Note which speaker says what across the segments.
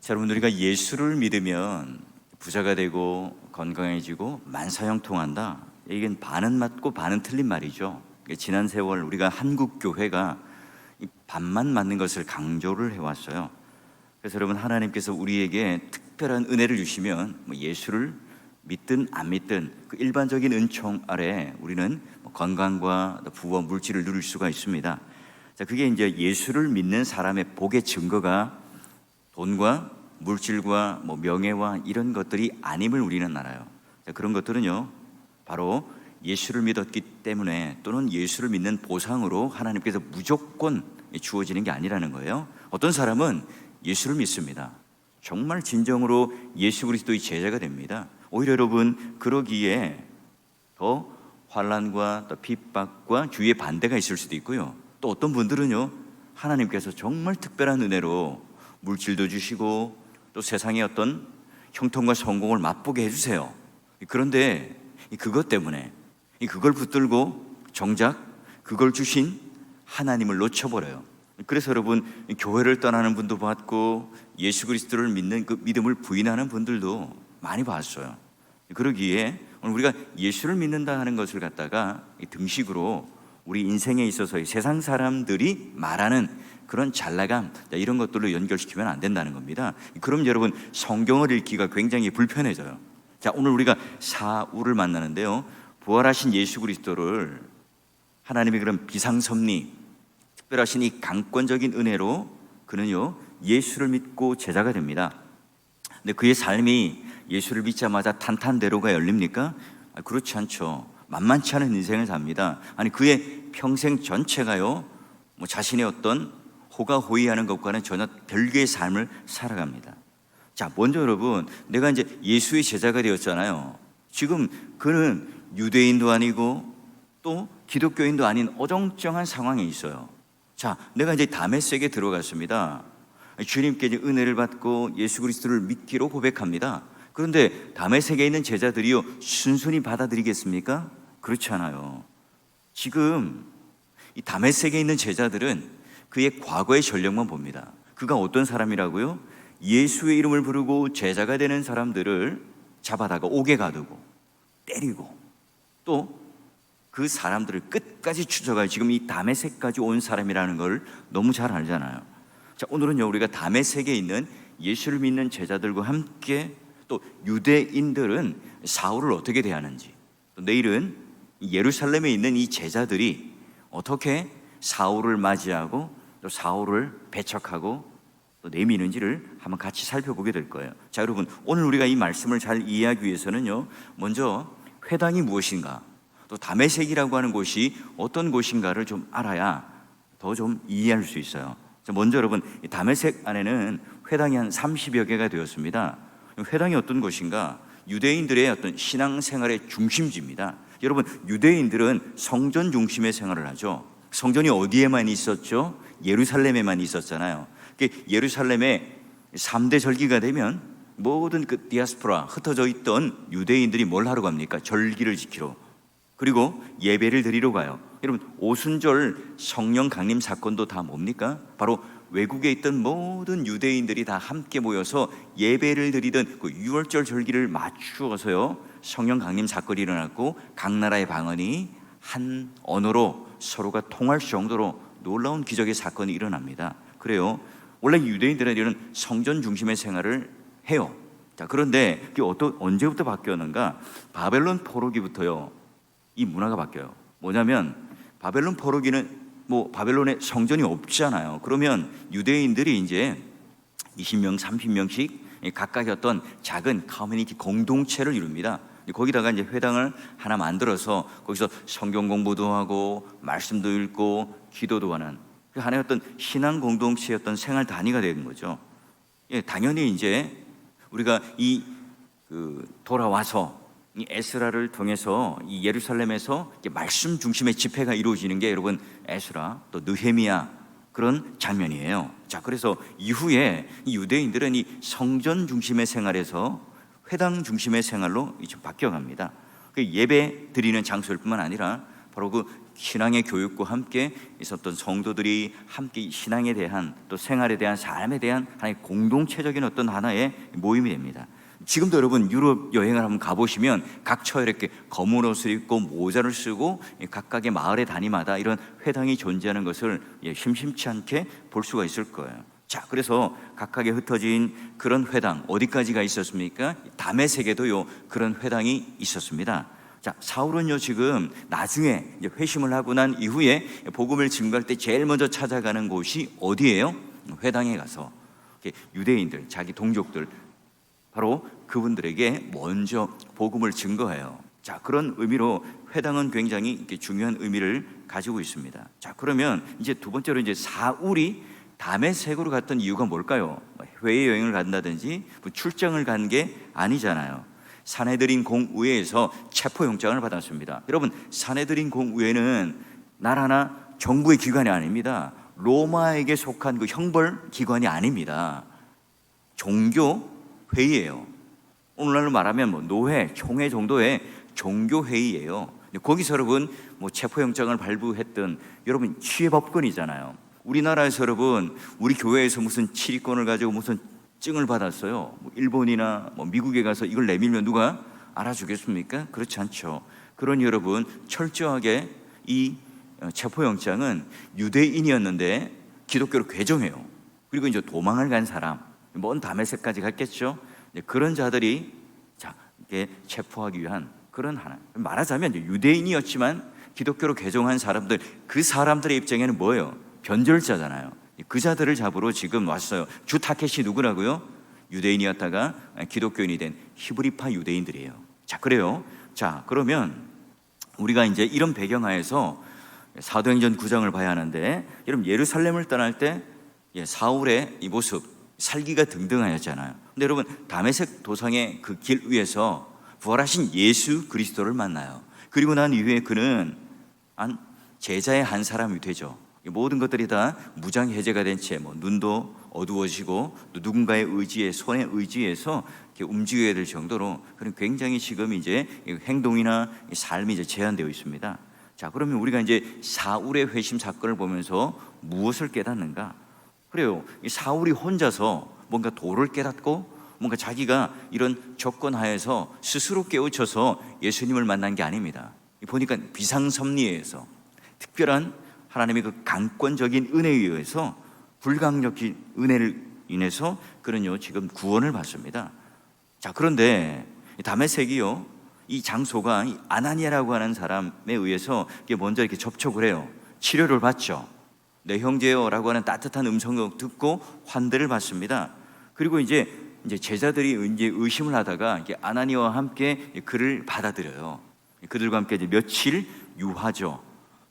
Speaker 1: 자, 여러분, 우리가 예수를 믿으면 부자가 되고 건강해지고 만사형통한다. 이건 반은 맞고 반은 틀린 말이죠. 지난 세월 우리가 한국 교회가 이 반만 맞는 것을 강조를 해왔어요. 그래서 여러분, 하나님께서 우리에게 특별한 은혜를 주시면 예수를 믿든 안 믿든 그 일반적인 은총 아래 우리는 건강과 부와 물질을 누릴 수가 있습니다. 자, 그게 이제 예수를 믿는 사람의 복의 증거가 돈과 물질과 명예와 이런 것들이 아님을 우리는 알아요. 자, 그런 것들은요, 바로 예수를 믿었기 때문에 또는 예수를 믿는 보상으로 하나님께서 무조건 주어지는 게 아니라는 거예요. 어떤 사람은 예수를 믿습니다. 정말 진정으로 예수 그리스도의 제자가 됩니다. 오히려 여러분, 그러기에 더 환난과 또 핍박과 주위의 반대가 있을 수도 있고요. 또 어떤 분들은요, 하나님께서 정말 특별한 은혜로 물질도 주시고 또 세상의 어떤 형통과 성공을 맛보게 해주세요. 그런데 그것 때문에 그걸 붙들고 정작 그걸 주신 하나님을 놓쳐버려요. 그래서 여러분, 교회를 떠나는 분도 봤고 예수 그리스도를 믿는 그 믿음을 부인하는 분들도 많이 봤어요. 그러기에 오늘 우리가 예수를 믿는다 하는 것을 갖다가 등식으로 우리 인생에 있어서 세상 사람들이 말하는 그런 잘나감, 이런 것들로 연결시키면 안 된다는 겁니다. 그럼 여러분, 성경을 읽기가 굉장히 불편해져요. 자, 오늘 우리가 사울을 만나는데요, 부활하신 예수 그리스도를 하나님의 그런 비상섭리, 특별하신 이 강권적인 은혜로 그는요, 예수를 믿고 제자가 됩니다. 근데 그의 삶이 예수를 믿자마자 탄탄대로가 열립니까? 그렇지 않죠. 만만치 않은 인생을 삽니다. 아니, 그의 평생 전체가요, 자신의 어떤 호가호위하는 것과는 전혀 별개의 삶을 살아갑니다. 자, 먼저 여러분, 내가 이제 예수의 제자가 되었잖아요. 지금 그는 유대인도 아니고 또 기독교인도 아닌 어정쩡한 상황에 있어요. 자, 내가 이제 다메섹에 들어갔습니다. 주님께 이제 은혜를 받고 예수 그리스도를 믿기로 고백합니다. 그런데 다메섹에 있는 제자들이요, 순순히 받아들이겠습니까? 그렇지 않아요. 지금 이 다메섹에 있는 제자들은 그의 과거의 전력만 봅니다. 그가 어떤 사람이라고요? 예수의 이름을 부르고 제자가 되는 사람들을 잡아다가 옥에 가두고 때리고 또 그 사람들을 끝까지 추적할, 지금 이 다메섹까지 온 사람이라는 걸 너무 잘 알잖아요. 자, 오늘은요, 우리가 다메섹에 있는 예수를 믿는 제자들과 함께 또 유대인들은 사울을 어떻게 대하는지, 또 내일은 예루살렘에 있는 이 제자들이 어떻게 사울을 맞이하고 또 사울을 배척하고 또 내미는지를 한번 같이 살펴보게 될 거예요. 자, 여러분, 오늘 우리가 이 말씀을 잘 이해하기 위해서는요, 먼저 회당이 무엇인가, 또 다메섹이라고 하는 곳이 어떤 곳인가를 좀 알아야 더 좀 이해할 수 있어요. 자, 먼저 여러분, 다메섹 안에는 회당이 한 30여 개가 되었습니다. 회당이 어떤 곳인가? 유대인들의 어떤 신앙생활의 중심지입니다. 여러분, 유대인들은 성전 중심의 생활을 하죠. 성전이 어디에만 있었죠? 예루살렘에만 있었잖아요. 예루살렘에 3대 절기가 되면 모든 그 디아스포라, 흩어져 있던 유대인들이 뭘 하러 갑니까? 절기를 지키러, 그리고 예배를 드리러 가요. 여러분, 오순절 성령 강림 사건도 다 뭡니까? 바로 외국에 있던 모든 유대인들이 다 함께 모여서 예배를 드리던 그 6월절 절기를 맞추어서요, 성령 강림 사건이 일어났고 각 나라의 방언이 한 언어로 서로가 통할 정도로 놀라운 기적의 사건이 일어납니다. 그래요, 원래 유대인들은 이런 성전 중심의 생활을 해요. 자, 그런데 그게 언제부터 바뀌었는가? 바벨론 포로기부터요, 이 문화가 바뀌어요. 뭐냐면, 바벨론 포로기는 바벨론에 성전이 없잖아요. 그러면 유대인들이 이제 20명, 30명씩 각각의 어떤 작은 커뮤니티 공동체를 이룹니다. 거기다가 이제 회당을 하나 만들어서 거기서 성경 공부도 하고 말씀도 읽고 기도도 하는 그 하나의 어떤 신앙 공동체의 어떤 생활 단위가 되는 거죠. 예, 당연히 이제 우리가 돌아와서 이 에스라를 통해서 이 예루살렘에서 말씀 중심의 집회가 이루어지는 게 여러분, 에스라 또 느헤미야 그런 장면이에요. 자, 그래서 이후에 이 유대인들은 이 성전 중심의 생활에서 회당 중심의 생활로 좀 바뀌어갑니다. 그 예배 드리는 장소일 뿐만 아니라 바로 그 신앙의 교육과 함께 있었던 성도들이 함께 신앙에 대한 또 생활에 대한 삶에 대한 하나의 공동체적인 어떤 하나의 모임이 됩니다. 지금도 여러분 유럽 여행을 한번 가보시면 각처에 이렇게 검은 옷을 입고 모자를 쓰고 각각의 마을의 단위마다 이런 회당이 존재하는 것을 심심치 않게 볼 수가 있을 거예요. 자, 그래서 각각에 흩어진 그런 회당 어디까지가 있었습니까? 다메섹에도요 그런 회당이 있었습니다. 자, 사울은요 지금 나중에 이제 회심을 하고 난 이후에 복음을 증거할 때 제일 먼저 찾아가는 곳이 어디예요? 회당에 가서 유대인들, 자기 동족들, 바로 그분들에게 먼저 복음을 증거해요. 자, 그런 의미로 회당은 굉장히 중요한 의미를 가지고 있습니다. 자, 그러면 이제 두 번째로 이제 사울이 다메섹으로 갔던 이유가 뭘까요? 해외 여행을 간다든지 출장을 간 게 아니잖아요. 사내드린 공의회에서 체포영장을 받았습니다. 여러분, 사내드린 공의회는 나라나 정부의 기관이 아닙니다. 로마에게 속한 그 형벌 기관이 아닙니다. 종교 회의예요. 오늘날로 말하면 뭐 노회, 총회 정도의 종교 회의예요. 거기서 여러분 체포영장을 발부했던 여러분 취해법권이잖아요. 우리나라에서 여러분 우리 교회에서 무슨 치리권을 가지고 무슨 증을 받았어요. 일본이나 미국에 가서 이걸 내밀면 누가 알아주겠습니까? 그렇지 않죠. 그러니 여러분 철저하게 이 체포영장은 유대인이었는데 기독교로 개종해요. 그리고 이제 도망을 간 사람, 먼 다메섹까지 갔겠죠. 그런 자들이 자, 이게 체포하기 위한 그런 하나. 말하자면 유대인이었지만 기독교로 개종한 사람들, 그 사람들의 입장에는 뭐예요? 변절자잖아요. 그 자들을 잡으러 지금 왔어요. 주 타켓이 누구라고요? 유대인이었다가 기독교인이 된 히브리파 유대인들이에요. 자, 그래요. 자, 그러면 우리가 이제 이런 배경하에서 사도행전 9장을 봐야 하는데, 여러분 예루살렘을 떠날 때 사울의 이 모습, 살기가 등등하였잖아요. 근데 여러분 다메섹 도상의 그 길 위에서 부활하신 예수 그리스도를 만나요. 그리고 난 이후에 그는 제자의 한 사람이 되죠. 모든 것들이 다 무장 해제가 된 채 눈도 어두워지고 또 누군가의 의지에, 손의 의지에서 이렇게 움직여야 될 정도로 그런 굉장히 지금 이제 행동이나 삶이 이제 제한되어 있습니다. 자, 그러면 우리가 이제 사울의 회심 사건을 보면서 무엇을 깨닫는가? 그래요. 이 사울이 혼자서 뭔가 도를 깨닫고 뭔가 자기가 이런 조건 하에서 스스로 깨우쳐서 예수님을 만난 게 아닙니다. 보니까 비상섭리에서 특별한 하나님의 그 강권적인 은혜에 의해서 불강력인 은혜를 인해서 그는요 지금 구원을 받습니다. 자, 그런데 다메섹이요 이 장소가 이 아나니아라고 하는 사람에 의해서 먼저 이렇게 접촉을 해요. 치료를 받죠. 내 형제여라고 하는 따뜻한 음성을 듣고 환대를 받습니다. 그리고 이제 제자들이 이제 의심을 하다가 아나니아와 함께 그를 받아들여요. 그들과 함께 이제 며칠 유하죠.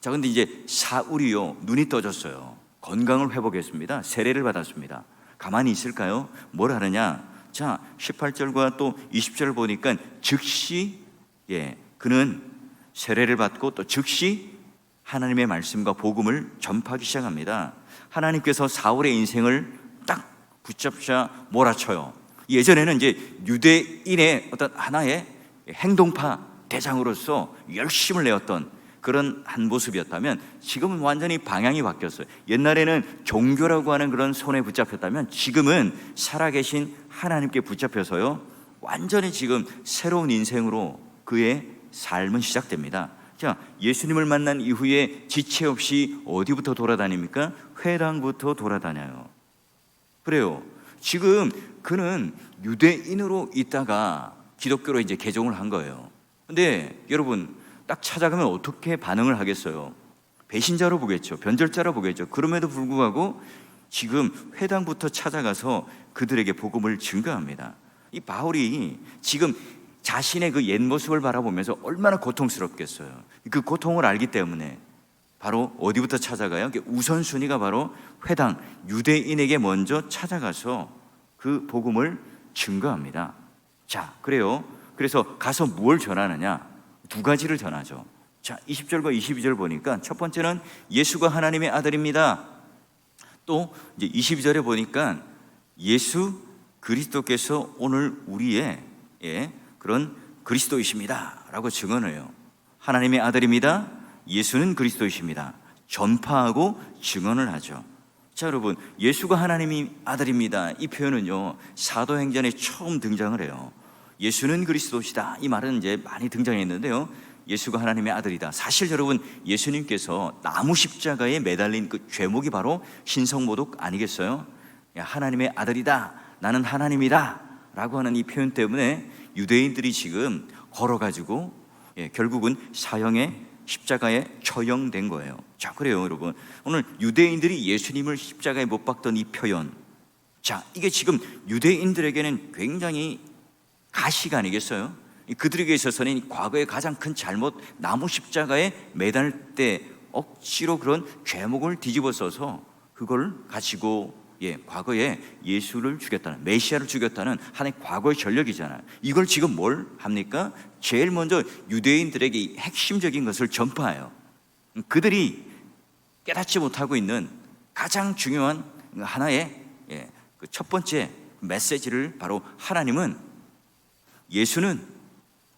Speaker 1: 자, 근데 이제 사울이요 눈이 떠졌어요. 건강을 회복했습니다. 세례를 받았습니다. 가만히 있을까요? 뭘 하느냐? 자, 18절과 또 20절을 보니까 즉시 그는 세례를 받고 또 즉시 하나님의 말씀과 복음을 전파하기 시작합니다. 하나님께서 사울의 인생을 딱 붙잡자 몰아쳐요. 예전에는 이제 유대인의 어떤 하나의 행동파 대장으로서 열심을 내었던 그런 한 모습이었다면 지금은 완전히 방향이 바뀌었어요. 옛날에는 종교라고 하는 그런 손에 붙잡혔다면 지금은 살아계신 하나님께 붙잡혀서요 완전히 지금 새로운 인생으로 그의 삶은 시작됩니다. 자, 예수님을 만난 이후에 지체 없이 어디부터 돌아다닙니까? 회당부터 돌아다녀요. 그래요. 지금 그는 유대인으로 있다가 기독교로 이제 개종을 한 거예요. 근데 여러분 딱 찾아가면 어떻게 반응을 하겠어요? 배신자로 보겠죠. 변절자로 보겠죠. 그럼에도 불구하고 지금 회당부터 찾아가서 그들에게 복음을 증거합니다. 이 바울이 지금 자신의 그 옛 모습을 바라보면서 얼마나 고통스럽겠어요. 그 고통을 알기 때문에 바로 어디부터 찾아가요? 우선순위가 바로 회당, 유대인에게 먼저 찾아가서 그 복음을 증거합니다. 자, 그래요. 그래서 가서 무엇을 전하느냐? 두 가지를 전하죠. 자, 20절과 22절 보니까 첫 번째는 예수가 하나님의 아들입니다. 또 이제 22절에 보니까 예수 그리스도께서 오늘 우리의 그런 그리스도이십니다 라고 증언해요. 하나님의 아들입니다. 예수는 그리스도이십니다. 전파하고 증언을 하죠. 자, 여러분, 예수가 하나님의 아들입니다. 이 표현은요, 사도행전에 처음 등장을 해요. 예수는 그리스도시다. 이 말은 이제 많이 등장했는데요. 예수가 하나님의 아들이다. 사실 여러분, 예수님께서 나무 십자가에 매달린 그 죄목이 바로 신성모독 아니겠어요? 야, 하나님의 아들이다. 나는 하나님이다. 라고 하는 이 표현 때문에 유대인들이 지금 걸어가지고 결국은 사형에 십자가에 처형된 거예요. 자, 그래요, 여러분. 오늘 유대인들이 예수님을 십자가에 못 박던 이 표현, 자, 이게 지금 유대인들에게는 굉장히 가시가 아니겠어요? 그들에게 있어서는 과거의 가장 큰 잘못, 나무 십자가에 매달 때 억지로 그런 죄목을 뒤집어 써서 그걸 가지고 과거에 예수를 죽였다는, 메시아를 죽였다는 하나의 과거의 전력이잖아요. 이걸 지금 뭘 합니까? 제일 먼저 유대인들에게 핵심적인 것을 전파해요. 그들이 깨닫지 못하고 있는 가장 중요한 하나의 그 첫 번째 메시지를, 바로 하나님은, 예수는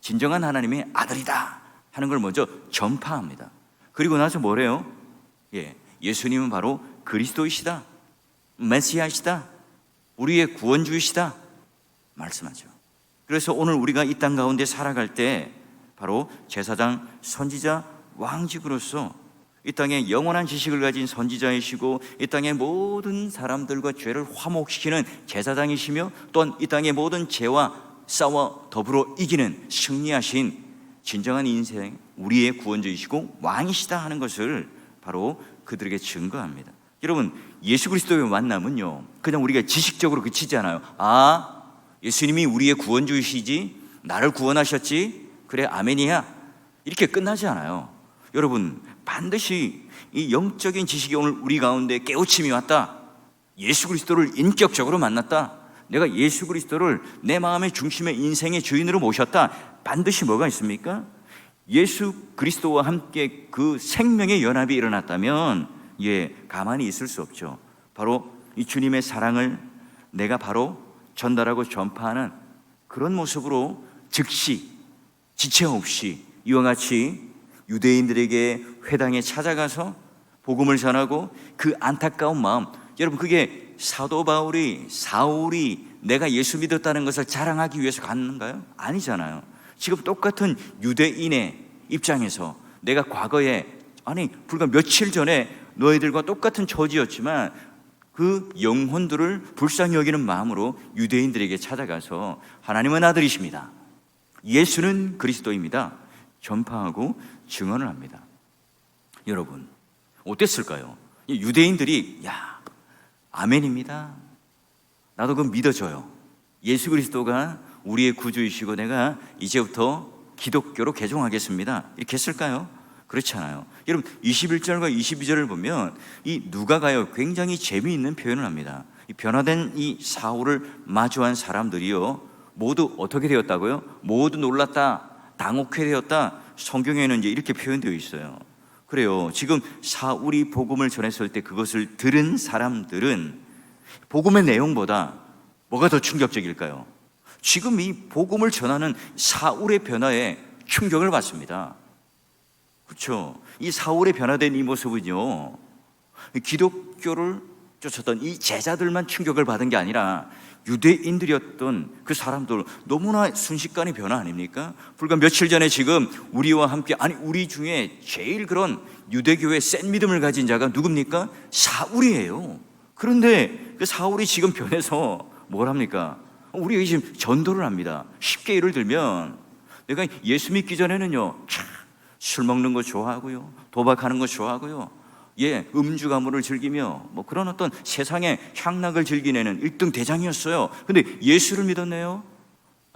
Speaker 1: 진정한 하나님의 아들이다 하는 걸 먼저 전파합니다. 그리고 나서 뭐래요? 예수님은 바로 그리스도이시다, 메시아이시다, 우리의 구원주이시다 말씀하죠. 그래서 오늘 우리가 이 땅 가운데 살아갈 때 바로 제사장, 선지자, 왕직으로서 이 땅에 영원한 지식을 가진 선지자이시고, 이 땅의 모든 사람들과 죄를 화목시키는 제사장이시며, 또한 이 땅의 모든 죄와 싸워 더불어 이기는 승리하신 진정한 인생, 우리의 구원주이시고 왕이시다 하는 것을 바로 그들에게 증거합니다. 여러분, 예수 그리스도의 만남은요, 그냥 우리가 지식적으로 그치지 않아요. 아, 예수님이 우리의 구원주이시지, 나를 구원하셨지, 그래 아멘이야, 이렇게 끝나지 않아요. 여러분, 반드시 이 영적인 지식이 오늘 우리 가운데 깨우침이 왔다, 예수 그리스도를 인격적으로 만났다, 내가 예수 그리스도를 내 마음의 중심의 인생의 주인으로 모셨다, 반드시 뭐가 있습니까? 예수 그리스도와 함께 그 생명의 연합이 일어났다면 가만히 있을 수 없죠. 바로 이 주님의 사랑을 내가 바로 전달하고 전파하는 그런 모습으로 즉시 지체 없이 이와 같이 유대인들에게 회당에 찾아가서 복음을 전하고, 그 안타까운 마음, 여러분, 그게 사도 바울이, 사울이 내가 예수 믿었다는 것을 자랑하기 위해서 갔는가요? 아니잖아요. 지금 똑같은 유대인의 입장에서 내가 과거에, 아니 불과 며칠 전에 너희들과 똑같은 처지였지만 그 영혼들을 불쌍히 여기는 마음으로 유대인들에게 찾아가서 하나님은 아들이십니다, 예수는 그리스도입니다, 전파하고 증언을 합니다. 여러분, 어땠을까요? 유대인들이 아멘입니다, 나도 그거 믿어줘요, 예수 그리스도가 우리의 구주이시고 내가 이제부터 기독교로 개종하겠습니다, 이렇게 했을까요? 그렇지 않아요. 여러분, 21절과 22절을 보면 이 누가가요, 굉장히 재미있는 표현을 합니다. 이 변화된 이 사울을 마주한 사람들이요, 모두 어떻게 되었다고요? 모두 놀랐다, 당혹해 되었다. 성경에는 이제 이렇게 표현되어 있어요. 그래요. 지금 사울이 복음을 전했을 때 그것을 들은 사람들은 복음의 내용보다 뭐가 더 충격적일까요? 지금 이 복음을 전하는 사울의 변화에 충격을 받습니다. 그렇죠? 이 사울의 변화된 이 모습은요, 기독교를 쫓았던 이 제자들만 충격을 받은 게 아니라 유대인들이었던 그 사람들, 너무나 순식간의 변화 아닙니까? 불과 며칠 전에 지금 우리와 함께, 아니 우리 중에 제일 그런 유대교의 센 믿음을 가진 자가 누굽니까? 사울이에요. 그런데 그 사울이 지금 변해서 뭘 합니까? 우리가 지금 전도를 합니다. 쉽게 예를 들면, 내가 예수 믿기 전에는요, 술 먹는 거 좋아하고요, 도박하는 거 좋아하고요, 음주 가무를 즐기며 뭐 그런 어떤 세상의 향락을 즐기는 1등 대장이었어요. 근데 예수를 믿었네요.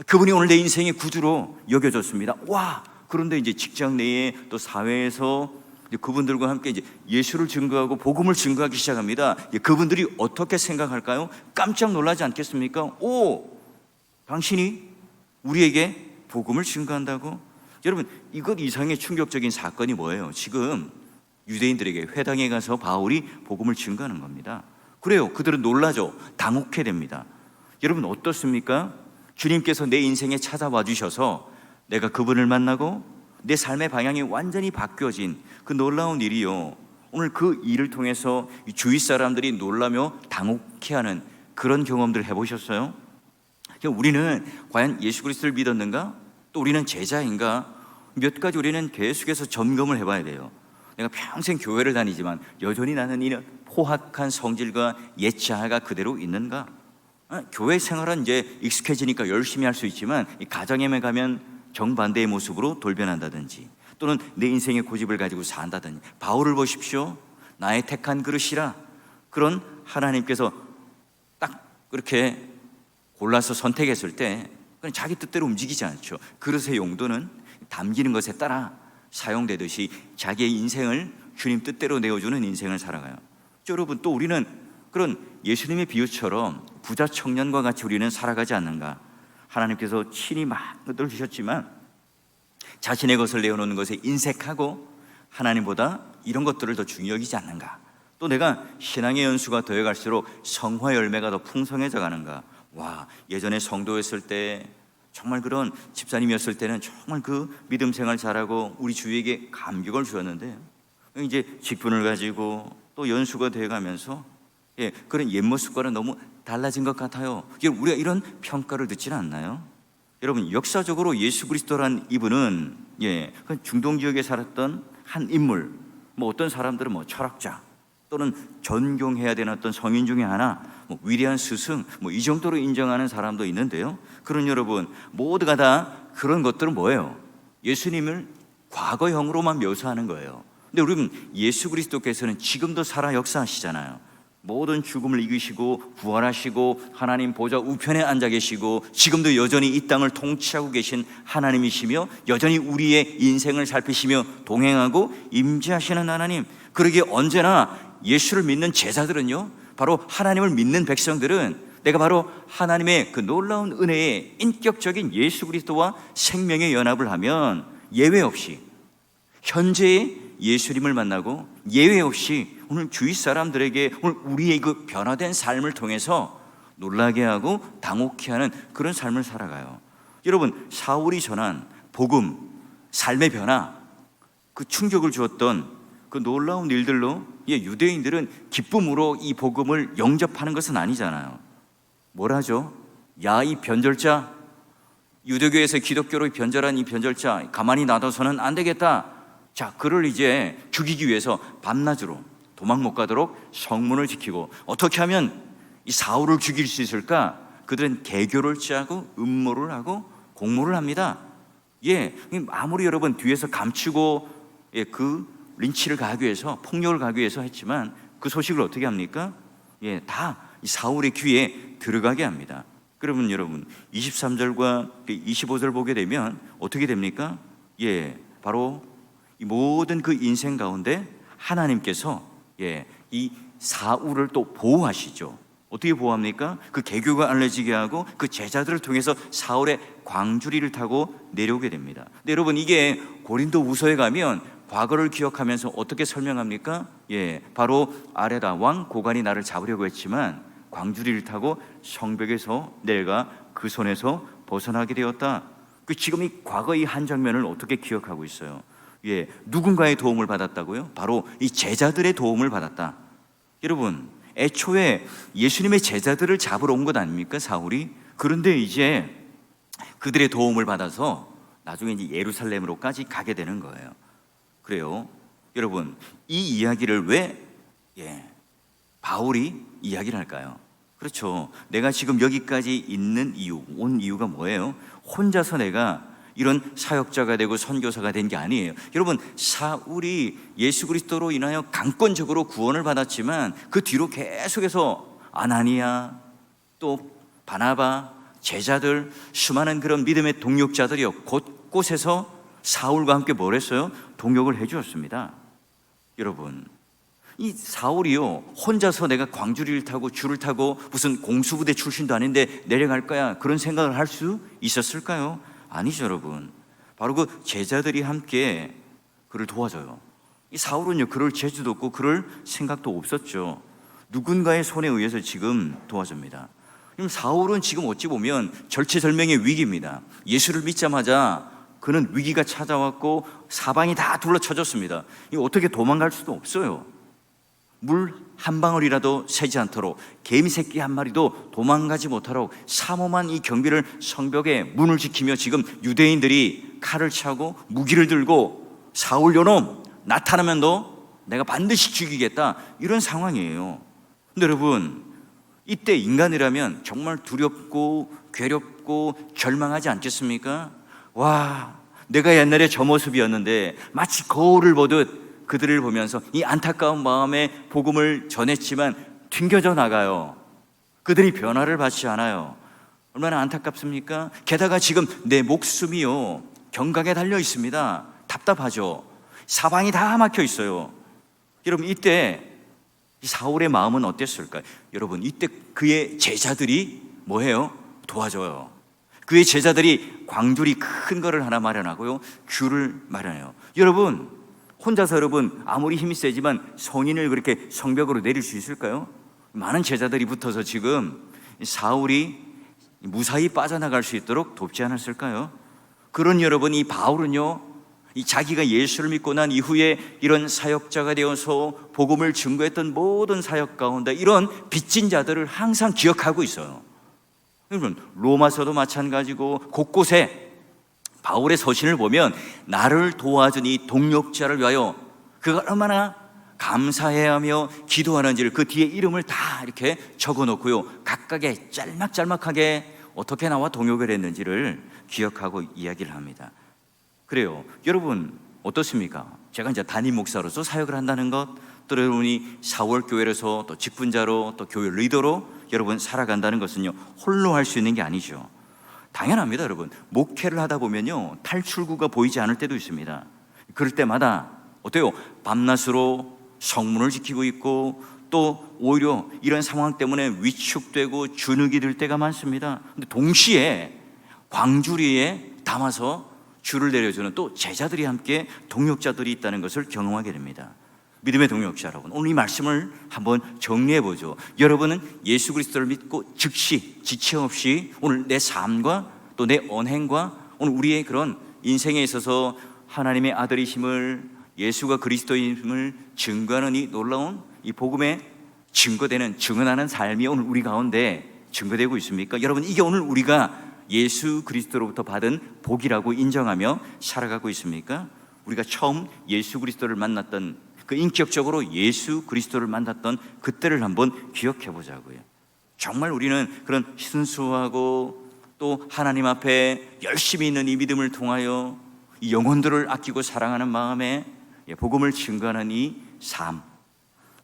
Speaker 1: 그분이 오늘 내 인생의 구주로 여겨졌습니다. 와! 그런데 이제 직장 내에 또 사회에서 그분들과 함께 이제 예수를 증거하고 복음을 증거하기 시작합니다. 그분들이 어떻게 생각할까요? 깜짝 놀라지 않겠습니까? 오! 당신이 우리에게 복음을 증거한다고? 여러분, 이것 이상의 충격적인 사건이 뭐예요? 지금 유대인들에게 회당에 가서 바울이 복음을 증거하는 겁니다. 그래요. 그들은 놀라죠. 당혹해 됩니다. 여러분, 어떻습니까? 주님께서 내 인생에 찾아와 주셔서 내가 그분을 만나고 내 삶의 방향이 완전히 바뀌어진 그 놀라운 일이요, 오늘 그 일을 통해서 주위 사람들이 놀라며 당혹해하는 그런 경험들을 해보셨어요? 우리는 과연 예수 그리스도를 믿었는가? 또 우리는 제자인가? 몇 가지 우리는 계속해서 점검을 해봐야 돼요. 내가 평생 교회를 다니지만 여전히 나는 이런 포악한 성질과 옛 자아가 그대로 있는가? 교회 생활은 이제 익숙해지니까 열심히 할 수 있지만 이 가정에 가면 정반대의 모습으로 돌변한다든지, 또는 내 인생의 고집을 가지고 산다든지. 바울을 보십시오. 나의 택한 그릇이라. 그런 하나님께서 딱 그렇게 골라서 선택했을 때 그냥 자기 뜻대로 움직이지 않죠. 그릇의 용도는 담기는 것에 따라 사용되듯이 자기의 인생을 주님 뜻대로 내어주는 인생을 살아가요. 여러분, 또 우리는 그런 예수님의 비유처럼 부자 청년과 같이 우리는 살아가지 않는가? 하나님께서 친히 많은 것들을 주셨지만 자신의 것을 내어놓는 것에 인색하고 하나님보다 이런 것들을 더 중요히 여기지 않는가? 또 내가 신앙의 연수가 더해갈수록 성화 열매가 더 풍성해져 가는가? 와, 예전에 성도였을 때, 정말 그런 집사님이었을 때는 정말 그 믿음 생활 잘하고 우리 주위에게 감격을 주었는데, 이제 직분을 가지고 또 연수가 되어가면서 그런 옛 모습과는 너무 달라진 것 같아요. 우리가 이런 평가를 듣지는 않나요? 여러분, 역사적으로 예수 그리스도란 이분은 중동 지역에 살았던 한 인물, 어떤 사람들은 철학자, 또는 존경해야 되는 어떤 성인 중에 하나, 위대한 스승, 이 정도로 인정하는 사람도 있는데요. 그런 여러분, 모두가 다 그런 것들은 뭐예요? 예수님을 과거형으로만 묘사하는 거예요. 근데 여러분, 예수 그리스도께서는 지금도 살아 역사하시잖아요. 모든 죽음을 이기시고 부활하시고 하나님 보좌 우편에 앉아 계시고 지금도 여전히 이 땅을 통치하고 계신 하나님이시며 여전히 우리의 인생을 살피시며 동행하고 임재하시는 하나님. 그러기에 언제나 예수를 믿는 제자들은요, 바로 하나님을 믿는 백성들은 내가 바로 하나님의 그 놀라운 은혜의 인격적인 예수 그리스도와 생명의 연합을 하면 예외 없이 현재의 예수님을 만나고 예외 없이 오늘 주위 사람들에게 오늘 우리의 그 변화된 삶을 통해서 놀라게 하고 당혹해 하는 그런 삶을 살아가요. 여러분, 사울이 전한 복음, 삶의 변화, 그 충격을 주었던 그 놀라운 일들로 유대인들은 기쁨으로 이 복음을 영접하는 것은 아니잖아요. 뭐라죠? 야, 이 변절자, 유대교에서 기독교로 변절한 이 변절자, 가만히 놔둬서는 안 되겠다. 자, 그를 이제 죽이기 위해서 밤낮으로 도망 못 가도록 성문을 지키고, 어떻게 하면 이 사울을 죽일 수 있을까? 그들은 계교를 짜고 음모를 하고 공모를 합니다. 아무리 여러분 뒤에서 감추고 그 린치를 가하기 위해서, 폭력을 가하기 위해서 했지만 그 소식을 어떻게 합니까? 다 사울의 귀에 들어가게 합니다. 그러면 여러분 23절과 25절 보게 되면 어떻게 됩니까? 바로 이 모든 그 인생 가운데 하나님께서 이 사울을 또 보호하시죠. 어떻게 보호합니까? 그 개교가 알려지게 하고 그 제자들을 통해서 사울의 광주리를 타고 내려오게 됩니다. 근데 여러분, 이게 고린도후서에 가면 과거를 기억하면서 어떻게 설명합니까? 바로 아레다 왕 고간이 나를 잡으려고 했지만 광주리를 타고 성벽에서 내가 그 손에서 벗어나게 되었다. 지금 이 과거의 한 장면을 어떻게 기억하고 있어요? 누군가의 도움을 받았다고요? 바로 이 제자들의 도움을 받았다. 여러분, 애초에 예수님의 제자들을 잡으러 온 것 아닙니까, 사울이? 그런데 이제 그들의 도움을 받아서 나중에 이제 예루살렘으로까지 가게 되는 거예요. 그래요. 여러분, 이 이야기를 왜 바울이 이야기를 할까요? 그렇죠. 내가 지금 여기까지 있는 이유, 온 이유가 뭐예요? 혼자서 내가 이런 사역자가 되고 선교사가 된 게 아니에요. 여러분, 사울이 예수 그리스도로 인하여 강권적으로 구원을 받았지만 그 뒤로 계속해서 아나니아, 또 바나바, 제자들, 수많은 그런 믿음의 동역자들이요, 곳곳에서 사울과 함께 뭘 했어요? 동역을 해 주었습니다. 여러분, 이 사울이요, 혼자서 내가 광주리를 타고 줄을 타고 무슨 공수부대 출신도 아닌데 내려갈 거야, 그런 생각을 할 수 있었을까요? 아니죠, 여러분. 바로 그 제자들이 함께 그를 도와줘요. 이 사울은요, 그럴 재주도 없고 그럴 생각도 없었죠. 누군가의 손에 의해서 지금 도와줍니다. 그럼 사울은 지금 어찌 보면 절체절명의 위기입니다. 예수를 믿자마자 그는 위기가 찾아왔고 사방이 다 둘러쳐졌습니다. 이거 어떻게 도망갈 수도 없어요. 물 한 방울이라도 새지 않도록, 개미 새끼 한 마리도 도망가지 못하도록 삼엄한 이 경비를, 성벽에 문을 지키며 지금 유대인들이 칼을 차고 무기를 들고 사울 요놈 나타나면 너 내가 반드시 죽이겠다, 이런 상황이에요. 근데 여러분, 이때 인간이라면 정말 두렵고 괴롭고 절망하지 않겠습니까? 와, 내가 옛날에 저 모습이었는데 마치 거울을 보듯 그들을 보면서 이 안타까운 마음에 복음을 전했지만 튕겨져 나가요. 그들이 변화를 받지 않아요. 얼마나 안타깝습니까? 게다가 지금 내 목숨이요 경각에 달려 있습니다. 답답하죠. 사방이 다 막혀 있어요. 여러분, 이때 사울의 마음은 어땠을까요? 여러분, 이때 그의 제자들이 뭐해요? 도와줘요. 그의 제자들이 광주리 큰 거를 하나 마련하고요, 귤을 마련해요. 여러분, 혼자서 여러분 아무리 힘이 세지만 성인을 그렇게 성벽으로 내릴 수 있을까요? 많은 제자들이 붙어서 지금 사울이 무사히 빠져나갈 수 있도록 돕지 않았을까요? 그런 여러분, 이 바울은요, 이 자기가 예수를 믿고 난 이후에 이런 사역자가 되어서 복음을 증거했던 모든 사역 가운데 이런 빚진 자들을 항상 기억하고 있어요. 여러분, 로마서도 마찬가지고 곳곳에 바울의 서신을 보면 나를 도와준 이 동역자를 위하여 그가 얼마나 감사해야 하며 기도하는지를 그 뒤에 이름을 다 이렇게 적어놓고요, 각각의 짤막짤막하게 어떻게 나와 동역을 했는지를 기억하고 이야기를 합니다. 그래요. 여러분 어떻습니까? 제가 이제 담임 목사로서 사역을 한다는 것, 또 여러분이 사월교회에서 또 직분자로 또 교회 리더로 여러분 살아간다는 것은요, 홀로 할 수 있는 게 아니죠. 당연합니다. 여러분, 목회를 하다 보면요, 탈출구가 보이지 않을 때도 있습니다. 그럴 때마다 어때요? 밤낮으로 성문을 지키고 있고 또 오히려 이런 상황 때문에 위축되고 주눅이 들 때가 많습니다. 근데 동시에 광주리에 담아서 줄을 내려주는 또 제자들이 함께 동역자들이 있다는 것을 경험하게 됩니다. 믿음의 동역자 여러분, 오늘 이 말씀을 한번 정리해 보죠. 여러분은 예수 그리스도를 믿고 즉시 지체 없이 오늘 내 삶과 또 내 언행과 오늘 우리의 그런 인생에 있어서 하나님의 아들이심을, 예수가 그리스도임을 증거하는 이 놀라운 이 복음에 증거되는, 증언하는 삶이 오늘 우리 가운데 증거되고 있습니까? 여러분, 이게 오늘 우리가 예수 그리스도로부터 받은 복이라고 인정하며 살아가고 있습니까? 우리가 처음 예수 그리스도를 만났던 그 인격적으로 예수 그리스도를 만났던 그때를 한번 기억해 보자고요. 정말 우리는 그런 순수하고 또 하나님 앞에 열심히 있는 이 믿음을 통하여 이 영혼들을 아끼고 사랑하는 마음에 복음을 증거하는 이 삶,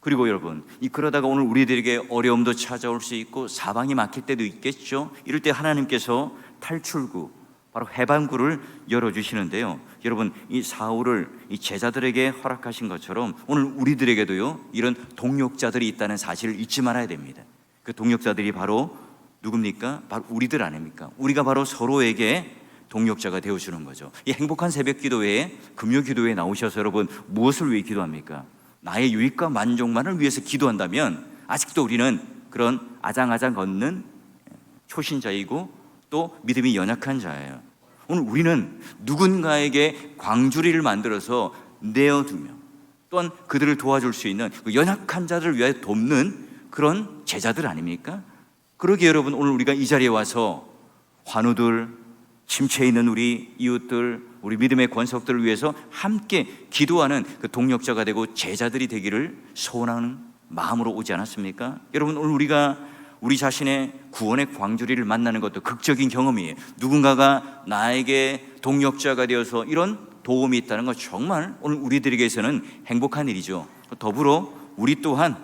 Speaker 1: 그리고 여러분, 그러다가 오늘 우리들에게 어려움도 찾아올 수 있고 사방이 막힐 때도 있겠죠. 이럴 때 하나님께서 탈출구, 바로 해방구를 열어주시는데요, 여러분, 이 사울을 이 제자들에게 허락하신 것처럼 오늘 우리들에게도요, 이런 동역자들이 있다는 사실을 잊지 말아야 됩니다. 그 동역자들이 바로 누굽니까? 바로 우리들 아닙니까? 우리가 바로 서로에게 동역자가 되어주는 거죠. 이 행복한 새벽 기도회에, 금요 기도회에 나오셔서 여러분 무엇을 위해 기도합니까? 나의 유익과 만족만을 위해서 기도한다면 아직도 우리는 그런 아장아장 걷는 초신자이고 또 믿음이 연약한 자예요. 오늘 우리는 누군가에게 광주리를 만들어서 내어두며 또한 그들을 도와줄 수 있는 그 연약한 자들을 위해 돕는 그런 제자들 아닙니까? 그러기에 여러분, 오늘 우리가 이 자리에 와서 환우들, 침체에 있는 우리 이웃들, 우리 믿음의 권속들을 위해서 함께 기도하는 그 동역자가 되고 제자들이 되기를 소원하는 마음으로 오지 않았습니까? 여러분, 오늘 우리가 우리 자신의 구원의 광주리를 만나는 것도 극적인 경험이에요. 누군가가 나에게 동역자가 되어서 이런 도움이 있다는 것, 정말 오늘 우리들에게서는 행복한 일이죠. 더불어 우리 또한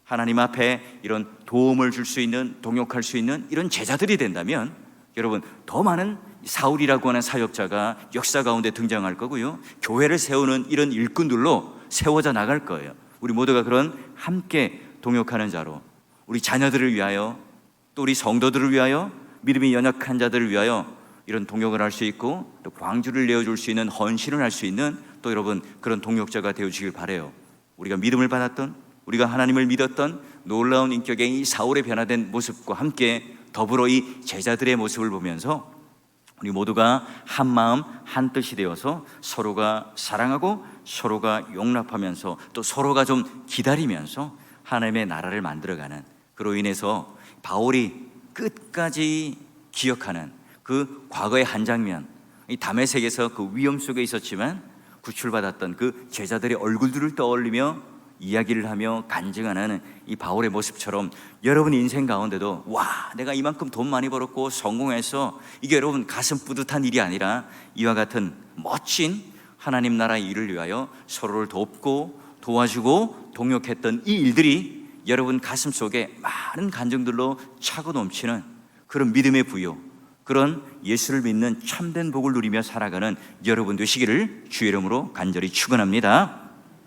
Speaker 1: 하나님 앞에 이런 도움을 줄 수 있는, 동역할 수 있는 이런 제자들이 된다면 여러분, 더 많은 사울이라고 하는 사역자가 역사 가운데 등장할 거고요, 교회를 세우는 이런 일꾼들로 세워져 나갈 거예요. 우리 모두가 그런 함께 동역하는 자로 우리 자녀들을 위하여, 또 우리 성도들을 위하여, 믿음이 연약한 자들을 위하여 이런 동역을 할 수 있고 또 광주를 내어줄 수 있는 헌신을 할 수 있는 또 여러분 그런 동역자가 되어주길 바라요. 우리가 믿음을 받았던, 우리가 하나님을 믿었던 놀라운 인격의 이 사울의 변화된 모습과 함께 더불어 이 제자들의 모습을 보면서 우리 모두가 한 마음 한 뜻이 되어서 서로가 사랑하고 서로가 용납하면서 또 서로가 좀 기다리면서 하나님의 나라를 만들어가는, 그로 인해서 바울이 끝까지 기억하는 그 과거의 한 장면, 이 다메섹에서 그 위험 속에 있었지만 구출받았던 그 제자들의 얼굴들을 떠올리며 이야기를 하며 간증하는 이 바울의 모습처럼 여러분 인생 가운데도 와, 내가 이만큼 돈 많이 벌었고 성공해서, 이게 여러분 가슴 뿌듯한 일이 아니라 이와 같은 멋진 하나님 나라의 일을 위하여 서로를 돕고 도와주고 동역했던 이 일들이 여러분 가슴 속에 많은 간증들로 차고 넘치는 그런 믿음의 부요, 그런 예수를 믿는 참된 복을 누리며 살아가는 여러분 되시기를 주의 이름으로 간절히 축원합니다.